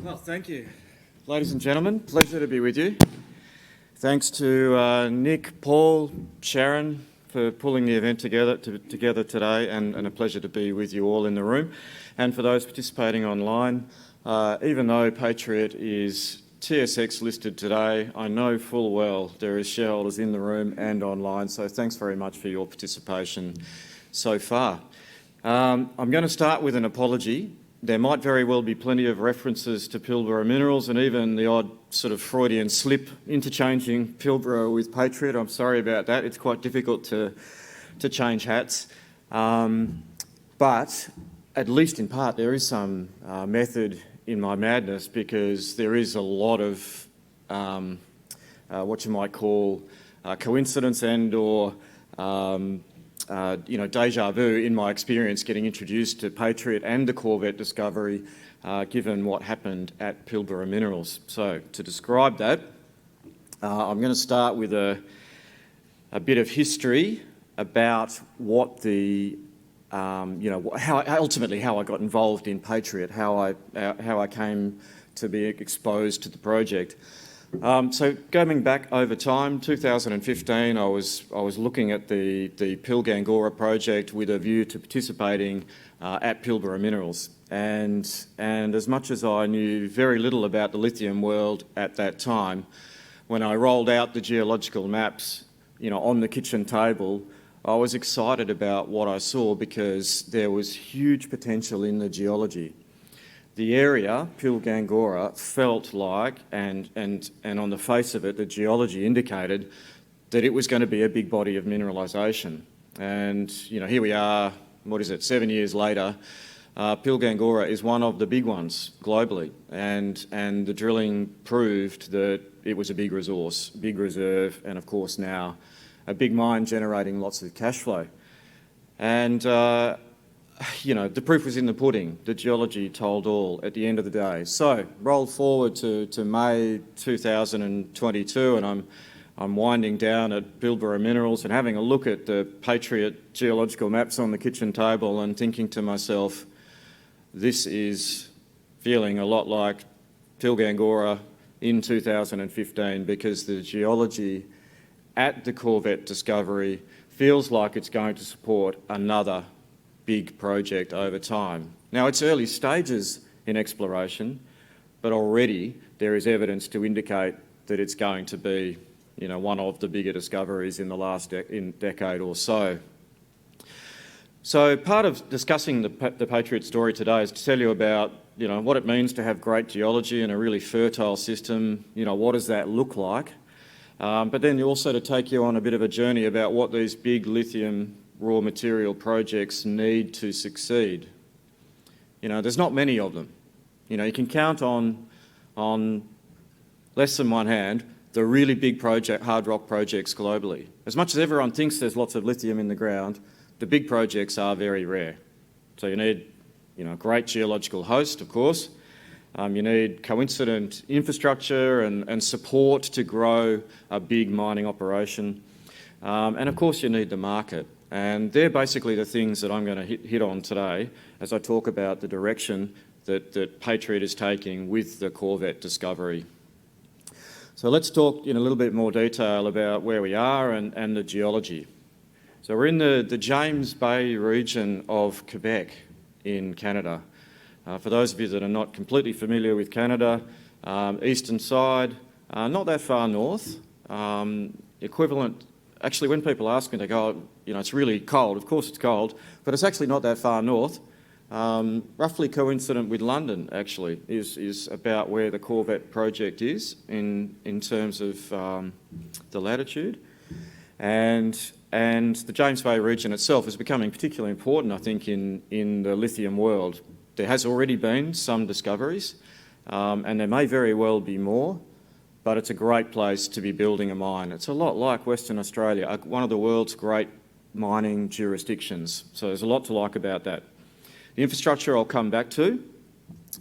Well, thank you. Ladies and gentlemen, pleasure to be with you. Thanks to Nick, Paul, Sharon for pulling the event together today, and a pleasure to be with you all in the room. And for those participating online, even though Patriot is TSX listed today, I know full well there is shareholders in the room and online, so thanks very much for your participation so far. I'm going to start with an apology. There might very well be plenty of references to Pilbara Minerals and even the odd sort of Freudian slip interchanging Pilbara with Patriot. I'm sorry about that. It's quite difficult to change hats. But at least in part there is some method in my madness, because there is a lot of what you might call coincidence and or deja vu in my experience getting introduced to Patriot and the Corvette discovery, given what happened at Pilbara Minerals. So to describe that, I'm going to start with a bit of history about what the, ultimately how I got involved in Patriot, how I came to be exposed to the project. So going back over time, 2015, I was looking at the Pilgangoora project with a view to participating at Pilbara Minerals. And as much as I knew very little about the lithium world at that time, when I rolled out the geological maps, on the kitchen table, I was excited about what I saw, because there was huge potential in the geology. The area, Pilgangoora, felt like, and on the face of it, the geology indicated that it was going to be a big body of mineralisation. And, here we are, 7 years later, Pilgangoora is one of the big ones globally. And the drilling proved that it was a big resource, big reserve, and of course now a big mine generating lots of cash flow. And the proof was in the pudding. The geology told all at the end of the day. So roll forward to May 2022, and I'm winding down at Pilbara Minerals and having a look at the Patriot geological maps on the kitchen table and thinking to myself, this is feeling a lot like Pilgangoora in 2015, because the geology at the Corvette discovery feels like it's going to support another big project over time. Now, it's early stages in exploration, but already there is evidence to indicate that it's going to be, one of the bigger discoveries in the last decade or so. So part of discussing the Patriot story today is to tell you about, what it means to have great geology and a really fertile system. What does that look like? But then also to take you on a bit of a journey about what these big lithium raw material projects need to succeed. There's not many of them. You can count on less than one hand the really big hard rock projects globally. As much as everyone thinks there's lots of lithium in the ground, the big projects are very rare. So you need, a great geological host, of course. You need coincident infrastructure and support to grow a big mining operation. And of course you need the market. And they're basically the things that I'm going to hit on today as I talk about the direction that Patriot is taking with the Corvette discovery. So let's talk in a little bit more detail about where we are and the geology. So we're in the James Bay region of Quebec in Canada. For those of you that are not completely familiar with Canada, eastern side, not that far north, equivalent. Actually, when people ask me, they go, it's really cold. Of course it's cold, but it's actually not that far north. Roughly coincident with London, actually, is about where the Corvette project is in terms of the latitude. And the James Bay region itself is becoming particularly important, I think, in the lithium world. There has already been some discoveries, and there may very well be more. But it's a great place to be building a mine. It's a lot like Western Australia, one of the world's great mining jurisdictions. So there's a lot to like about that. The infrastructure I'll come back to,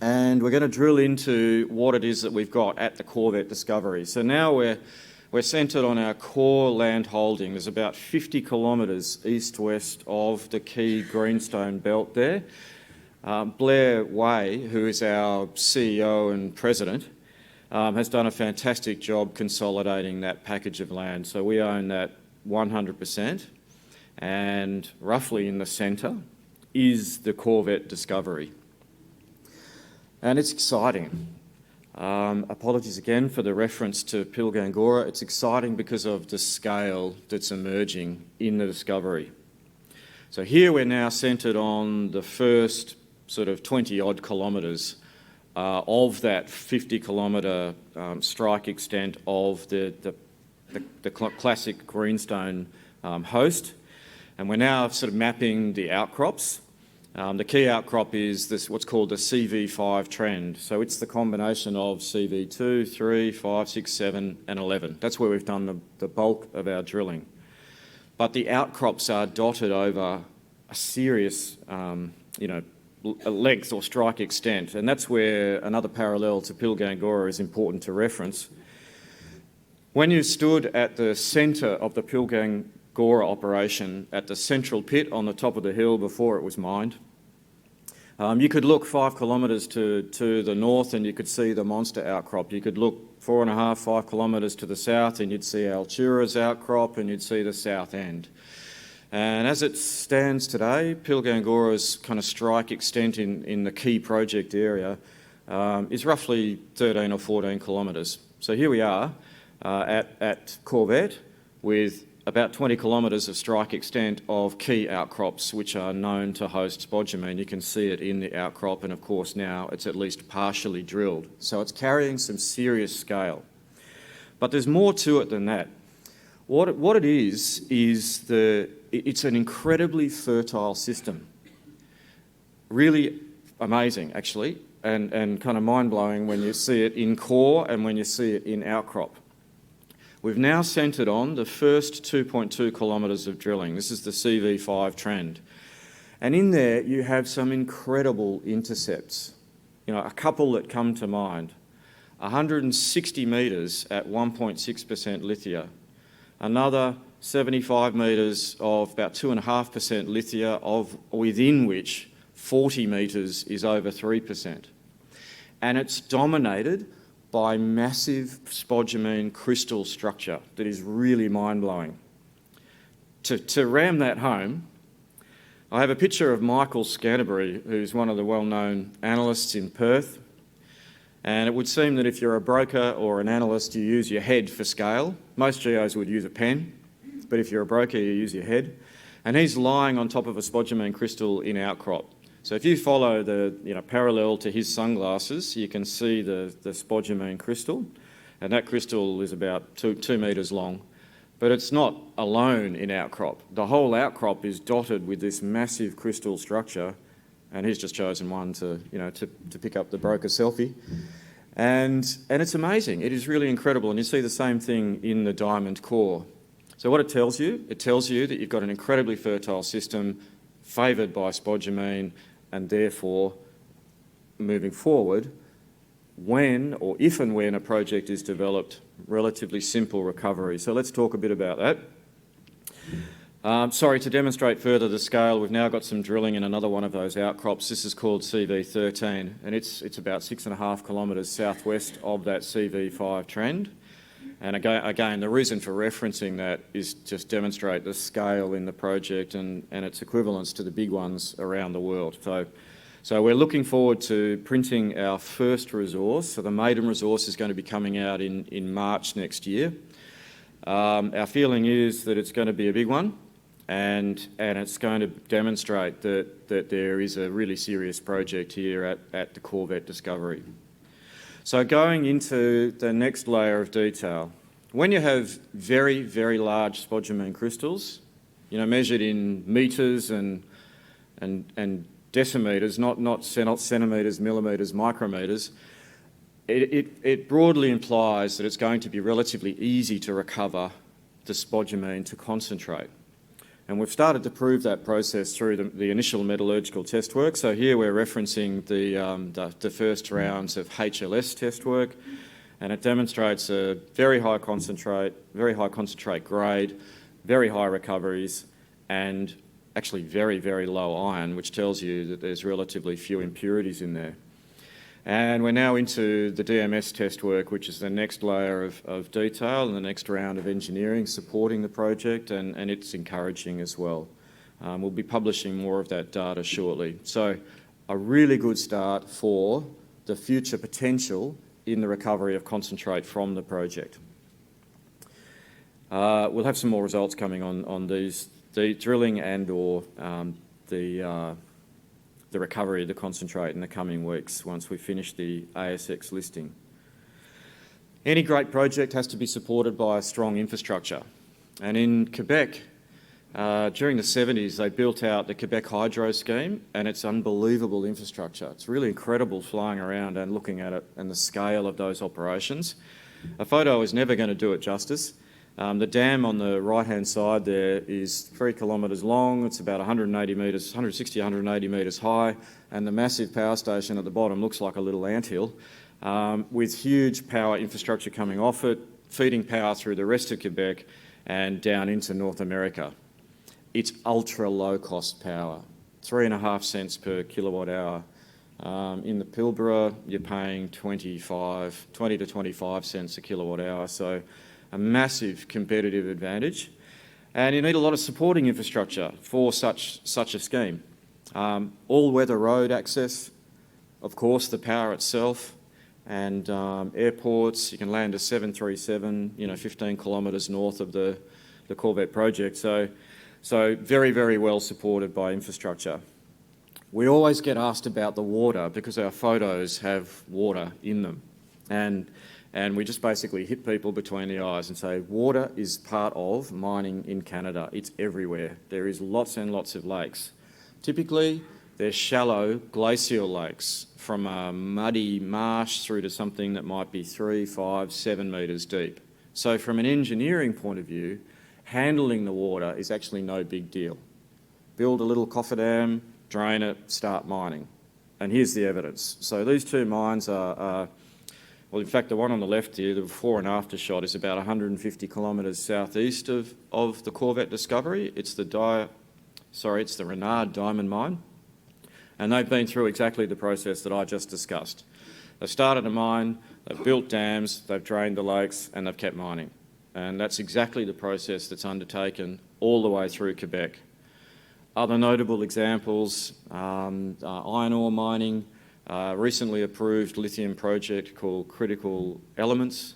and we're going to drill into what it is that we've got at the Corvette discovery. So now we're centred on our core land holding. There's about 50 kilometres east-west of the key greenstone belt there. Blair Way, who is our CEO and president, has done a fantastic job consolidating that package of land. So we own that 100%, and roughly in the centre is the CORVETTE discovery. And it's exciting. Apologies again for the reference to Pilgangoora. It's exciting because of the scale that's emerging in the discovery. So here we're now centred on the first sort of 20-odd kilometres of that 50-kilometre strike extent of the classic greenstone host. And we're now sort of mapping the outcrops. The key outcrop is this, what's called the CV5 trend. So it's the combination of CV2, 3, 5, 6, 7 and 11. That's where we've done the bulk of our drilling. But the outcrops are dotted over a serious, length or strike extent, and that's where another parallel to Pilgangoora is important to reference. When you stood at the centre of the Pilgangoora operation, at the central pit on the top of the hill before it was mined, you could look 5 kilometres to the north and you could see the monster outcrop. You could look 4.5, 5 kilometres to the south and you'd see Altura's outcrop and you'd see the south end. And as it stands today, Pilgangoora's kind of strike extent in the key project area is roughly 13 or 14 kilometres. So here we are at CORVETTE with about 20 kilometres of strike extent of key outcrops which are known to host spodumene. You can see it in the outcrop, and of course now it's at least partially drilled. So it's carrying some serious scale. But there's more to it than that. What it is it's an incredibly fertile system. Really amazing, actually, and kind of mind-blowing when you see it in core and when you see it in outcrop. We've now centred on the first 2.2 kilometres of drilling. This is the CV5 trend. And in there you have some incredible intercepts. A couple that come to mind. 160 metres at 1.6% lithia. Another 75 metres of about 2.5% lithia, within which 40 metres is over 3%. And it's dominated by massive spodumene crystal structure that is really mind-blowing. To ram that home, I have a picture of Michael Scanterbury, who's one of the well-known analysts in Perth. And it would seem that if you're a broker or an analyst, you use your head for scale. Most geos would use a pen, but if you're a broker, you use your head. And he's lying on top of a spodumene crystal in outcrop. So if you follow the parallel to his sunglasses, you can see the spodumene crystal, and that crystal is about 2 metres long. But it's not alone in outcrop. The whole outcrop is dotted with this massive crystal structure, and he's just chosen one to pick up the broker selfie. And it's amazing. It is really incredible, and you see the same thing in the diamond core. So what it tells you that you've got an incredibly fertile system favoured by spodumene, and therefore, moving forward, when or if and when a project is developed, relatively simple recovery. So let's talk a bit about that. To demonstrate further the scale, we've now got some drilling in another one of those outcrops. This is called CV13, and it's about 6.5 kilometres southwest of that CV5 trend. And again, the reason for referencing that is just demonstrate the scale in the project and its equivalence to the big ones around the world. So we're looking forward to printing our first resource. So the maiden resource is going to be coming out in March next year. Our feeling is that it's going to be a big one, and it's going to demonstrate that there is a really serious project here at the CORVETTE discovery. So going into the next layer of detail, when you have very, very large spodumene crystals, measured in metres and decimetres, not centimetres, millimetres, micrometres, it broadly implies that it's going to be relatively easy to recover the spodumene to concentrate. And we've started to prove that process through the initial metallurgical test work. So here we're referencing the first rounds of HLS test work, and it demonstrates a very high concentrate grade, very high recoveries, and actually very, very low iron, which tells you that there's relatively few impurities in there. And we're now into the DMS test work, which is the next layer of detail and the next round of engineering supporting the project, and it's encouraging as well. We'll be publishing more of that data shortly. So a really good start for the future potential in the recovery of concentrate from the project. We'll have some more results coming on these, the drilling and or the recovery of the concentrate in the coming weeks once we finish the ASX listing. Any great project has to be supported by a strong infrastructure. And in Quebec, during the 70s, they built out the Quebec Hydro Scheme, and it's unbelievable infrastructure. It's really incredible flying around and looking at it and the scale of those operations. A photo is never going to do it justice. The dam on the right-hand side there is 3 kilometres long. It's about 180 metres, 160, 180 metres high, and the massive power station at the bottom looks like a little anthill, with huge power infrastructure coming off it, feeding power through the rest of Quebec and down into North America. It's ultra low-cost power, 3.5 cents per kilowatt hour. In the Pilbara, you're paying 20 to 25 cents a kilowatt hour, so a massive competitive advantage. And you need a lot of supporting infrastructure for such a scheme. All-weather road access, of course, the power itself, and airports. You can land a 737, 15 kilometres north of the CORVETTE project. So very, very well supported by infrastructure. We always get asked about the water because our photos have water in them. And we just basically hit people between the eyes and say, water is part of mining in Canada. It's everywhere. There is lots and lots of lakes. Typically, they're shallow glacial lakes from a muddy marsh through to something that might be 3, 5, 7 metres deep. So from an engineering point of view, handling the water is actually no big deal. Build a little cofferdam, drain it, start mining. And here's the evidence. So these two mines are well, in fact, the one on the left here, the before and after shot, is about 150 kilometres southeast of the CORVETTE discovery. It's the Renard diamond mine. And they've been through exactly the process that I just discussed. They've started a mine, they've built dams, they've drained the lakes, and they've kept mining. And that's exactly the process that's undertaken all the way through Quebec. Other notable examples, iron ore mining, recently approved lithium project called Critical Elements,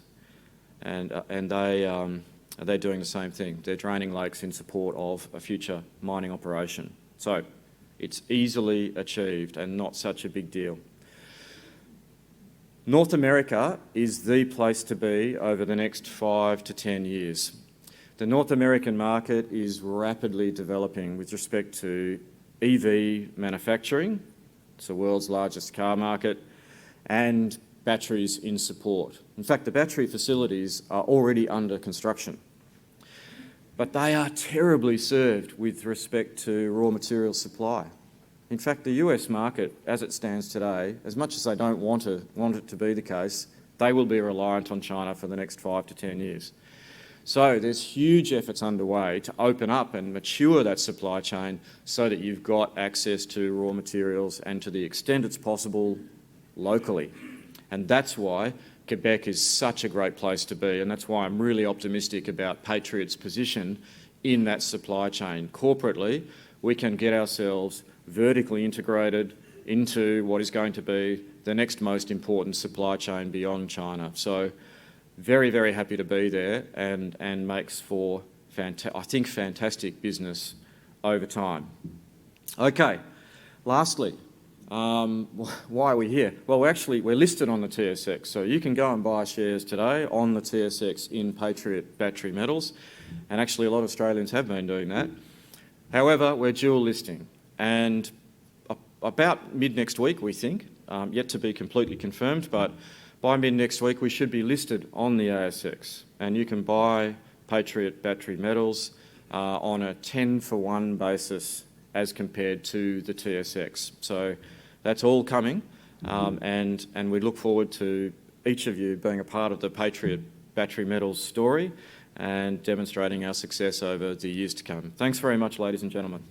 and they're doing the same thing. They're draining lakes in support of a future mining operation. So it's easily achieved and not such a big deal. North America is the place to be over the next 5 to 10 years. The North American market is rapidly developing with respect to EV manufacturing. It's the world's largest car market, and batteries in support. In fact, the battery facilities are already under construction. But they are terribly served with respect to raw material supply. In fact, the US market, as it stands today, as much as they don't want it to be the case, they will be reliant on China for the next 5 to 10 years. So there's huge efforts underway to open up and mature that supply chain so that you've got access to raw materials and, to the extent it's possible, locally. And that's why Quebec is such a great place to be, and that's why I'm really optimistic about Patriot's position in that supply chain. Corporately, we can get ourselves vertically integrated into what is going to be the next most important supply chain beyond China. So very, very happy to be there, and makes for, I think, fantastic business over time. Okay, lastly, why are we here? Well, we're listed on the TSX, so you can go and buy shares today on the TSX in Patriot Battery Metals, and actually a lot of Australians have been doing that. However, we're dual listing, and about mid-next week, we think, yet to be completely confirmed, but by mid-next week, we should be listed on the ASX, and you can buy Patriot Battery Metals on a 10-for-1 basis as compared to the TSX. So that's all coming, and we look forward to each of you being a part of the Patriot Battery Metals story and demonstrating our success over the years to come. Thanks very much, ladies and gentlemen.